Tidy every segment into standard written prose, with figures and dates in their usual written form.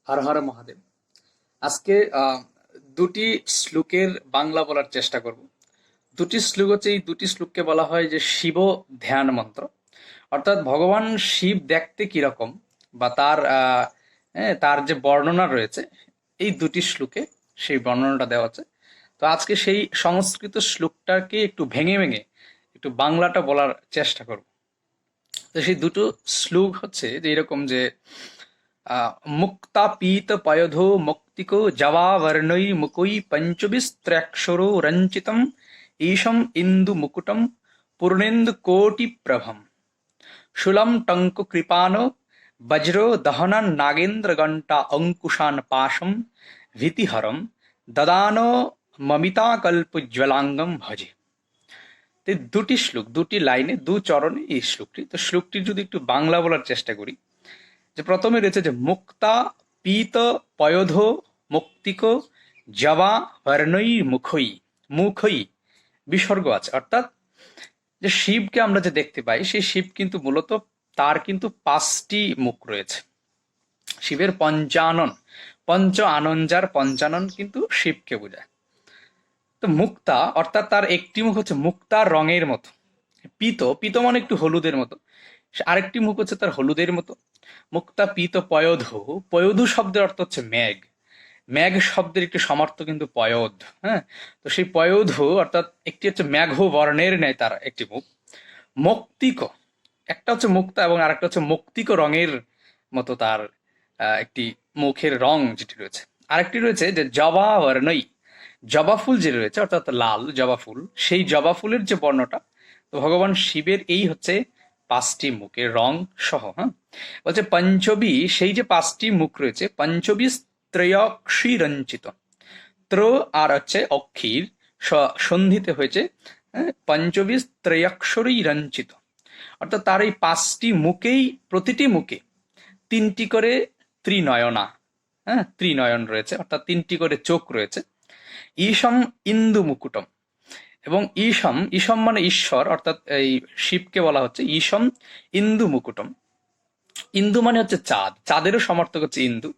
হর হর মহাদেব। আজকে দুটি শ্লোকের বাংলা বলার চেষ্টা করব। দুটি শ্লোক হচ্ছে, এই দুটি শ্লোককে বলা হয় যে শিব ধ্যান মন্ত্র। অর্থাৎ ভগবান শিব দেখতে কিরকম বা তার যে বর্ণনা রয়েছে এই দুটি শ্লোকে সেই বর্ণনাটা দেওয়া আছে। তো আজকে সেই সংস্কৃত শ্লোকটাকে একটু ভেঙে ভেঙে একটু বাংলাটা বলার চেষ্টা করব। তো সেই দুটো শ্লোক হচ্ছে যে এরকম যে মুক্তা পীত পয়ধো মুক্তিকো জবাবর্ণৈ মুকুই পঞ্চবিস্ত্র্যক্ষরো রঞ্চিতম ঈশম ইন্দু মুকুটম পূর্ণেন্দু কোটি প্রভম শূলম টঙ্ক কৃপানো বজ্রো দহনন নাগেন্দ্র ঘণ্টা অঙ্কুশান পাশম ভীতিহরম দদানো মমিতাকল্পজ্জ্বলাঙ্গম ভজে। তো এই দুটি শ্লোক, দুটি লাইনে, দু চরণে এই শ্লোকটি। তো শ্লোকটি যদি একটু বাংলা বলার চেষ্টা করি, যে প্রথমে রয়েছে যে মুক্তা পীত পয়োধ মুক্তিক জবা বর্ণই মুখই মুখই বিসর্গ আছে। অর্থাৎ যে শিবকে আমরা যে দেখতে পাই সেই শিব কিন্তু মূলত তার কিন্তু পাঁচটি মুখ রয়েছে। শিবের পঞ্চানন, পঞ্চ আনন, পঞ্চানন কিন্তু শিবকে বোঝায়। তো মুক্তা অর্থাৎ তার একটি মুখ হচ্ছে মুক্তার রঙের মতো। পীত, পীত মানে একটু হলুদের মতো। আরেকটি মুখ হচ্ছে তার হলুদের মতো। মুক্তা পীত পয়োধু, পয়োধু শব্দের অর্থ হচ্ছে মেঘ। মেঘ শব্দের একটি সমার্থক কিন্তু পয়োধ। হ্যাঁ, তো সেই পয়োধু অর্থাৎ একটি হচ্ছে মেঘ বর্ণের ন্যায় তার একটি মুখ। মৌক্তিক, একটা হচ্ছে মুক্তা এবং আরেকটা হচ্ছে মৌক্তিক রঙের মতো তার একটি মুখের রং যেটি রয়েছে। আরেকটি রয়েছে যে জবা বর্ণই, জবা ফুল যে রয়েছে অর্থাৎ লাল জবা ফুল, সেই জবা ফুলের যে বর্ণটা। তো ভগবান শিবের এই হচ্ছে পাঁচটি মুখের রং সহ। হ্যাঁ, বলছে পঞ্চবী, সেই যে পাঁচটি মুখ রয়েছে, পঞ্চবী ত্রয়ক্ষী রঞ্চিত। ত্র আর হচ্ছে অক্ষীর সন্ধিতে হয়েছে পঞ্চবী ত্রয়ক্ষরী রঞ্চিত। অর্থাৎ তার এই পাঁচটি মুখেই, প্রতিটি মুখে তিনটি করে ত্রিনয়না, হ্যাঁ ত্রিনয়ন রয়েছে, অর্থাৎ তিনটি করে চোখ রয়েছে। ঈশম ইন্দু মুকুটম, এবং ঈশম, ঈশম মানে ঈশ্বর, অর্থাৎ এই শিবকে বলা হচ্ছে ঈশম ইন্দু মুকুটম। ইন্দু মানে হচ্ছে চাঁদ, চাঁদেরও সমর্থক হচ্ছে ইন্দু।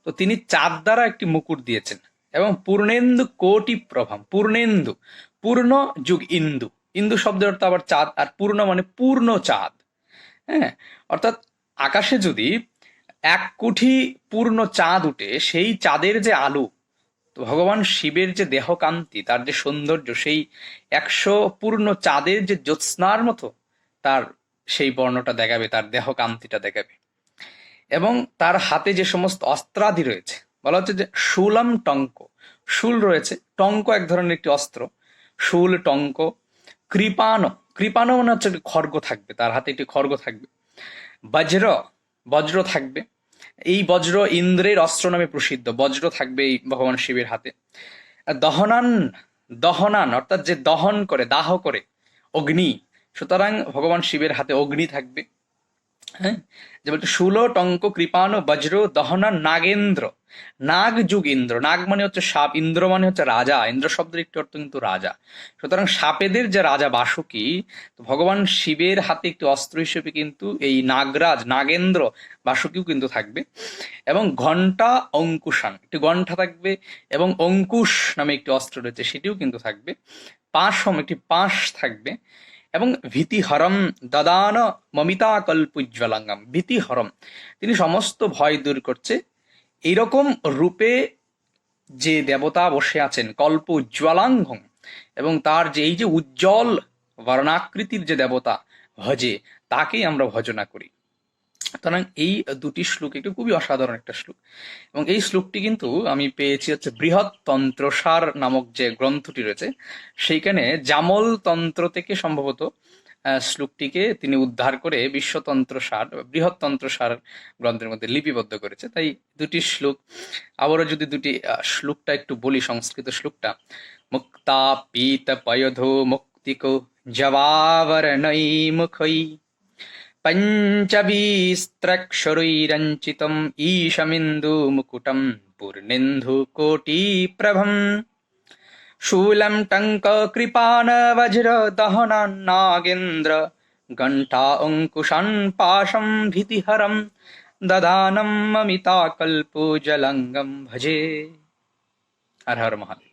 তো তিনি চাঁদ দ্বারা একটি মুকুট দিয়েছেন। এবং পূর্ণেন্দু কোটি প্রভাম, পূর্ণেন্দু, পূর্ণ যুগ ইন্দু, ইন্দু শব্দের অর্থ আবার চাঁদ, আর পূর্ণ মানে পূর্ণ চাঁদ। হ্যাঁ, অর্থাৎ আকাশে যদি 1 কোটি পূর্ণ চাঁদ উঠে, সেই চাঁদের যে আলো, তো ভগবান শিবের যে দেহকান্তি, তার যে সৌন্দর্য, সেই 100 পূর্ণ চাঁদের যে জ্যোৎস্নার মতো তার সেই বর্ণটা দেখাবে, তার দেহকান্তিটা দেখাবে। এবং তার হাতে যে সমস্ত অস্ত্রাদি রয়েছে, বলা হচ্ছে যে শূলম টঙ্ক, শূল রয়েছে, টঙ্ক এক ধরনের একটি অস্ত্র, শূল টঙ্ক। কৃপানো, কৃপানো মানে হচ্ছে খড়গ থাকবে, তার হাতে একটি খড়গ থাকবে। বজ্র, বজ্র থাকবে। এই বজ্র ইন্দ্রের অস্ত্র নামে প্রসিদ্ধ, বজ্র থাকবে এই ভগবান শিবের হাতে। আর দহনান, দহনান অর্থাৎ যে দহন করে, দাহ করে, অগ্নি, সুতরাং ভগবান শিবের হাতে অগ্নি থাকবে। হ্যাঁ, যে বলছে শূল টঙ্ক কৃপানো বজ্র দহনা নাগেন্দ্র, নাগ যুগ ইন্দ্র, নাগ মানে হচ্ছে সাপ, ইন্দ্র মানে হচ্ছে রাজা, ইন্দ্র শব্দের একটি অর্থ কিন্তু রাজা। সুতরাং সাপেদের যে রাজা বাসুকি, তো ভগবান শিবের হাতে একটি অস্ত্র হিসেবে কিন্তু এই নাগরাজ, নাগেন্দ্র বাসুকিও কিন্তু থাকবে। এবং ঘণ্টা অঙ্কুশান, একটি ঘণ্টা থাকবে, এবং অঙ্কুশ নামে একটি অস্ত্র রয়েছে সেটিও কিন্তু থাকবে। পাশম, একটি পাশ থাকবে। এবং ভীতিহরম দদান মমিতা কল্পোজ্জ্বলাঙ্গম, ভীতিহরম, তিনি সমস্ত ভয় দূর করছে। এইরকম রূপে যে দেবতা বসে আছেন, কল্প উজ্জ্বলাঙ্গম, এবং তার যে এই যে উজ্জ্বল বর্ণাকৃতির যে দেবতা ভজে, তাকেই আমরা ভজনা করি। সুতরাং এই দুটি শ্লোক একটু খুবই অসাধারণ একটা শ্লোক। এবং এই শ্লোকটি কিন্তু আমি পেয়েছি হচ্ছে বৃহৎ তন্ত্রসার নামক যে গ্রন্থটি রয়েছে, সেইখানে জামল তন্ত্র থেকে সম্ভবত শ্লোকটিকে তিনি উদ্ধার করে বিশ্বতন্ত্রসার, বৃহৎ তন্ত্রসার গ্রন্থের মধ্যে লিপিবদ্ধ করেছে। তাই দুটি শ্লোক, আবারও যদি দুটি শ্লোকটা একটু বলি, সংস্কৃত শ্লোকটা। মুক্তা পীত পয়োধো মুক্তিকো জবাবর্ণৈ মুখৈ पञ्चभिस्त्रक्षरैरञ्चितम् ईशमिन्दुमुकुटं पूर्णेन्दुकोटिप्रभम् शूलं टङ्ककृपाणवज्रदहनान्नागेन्द्र घण्टा अङ्कुशान् पाशं भीतिहरं দদানম অমিতাকল্পো জলঙ্গম ভজে। হর হর মহাদেব।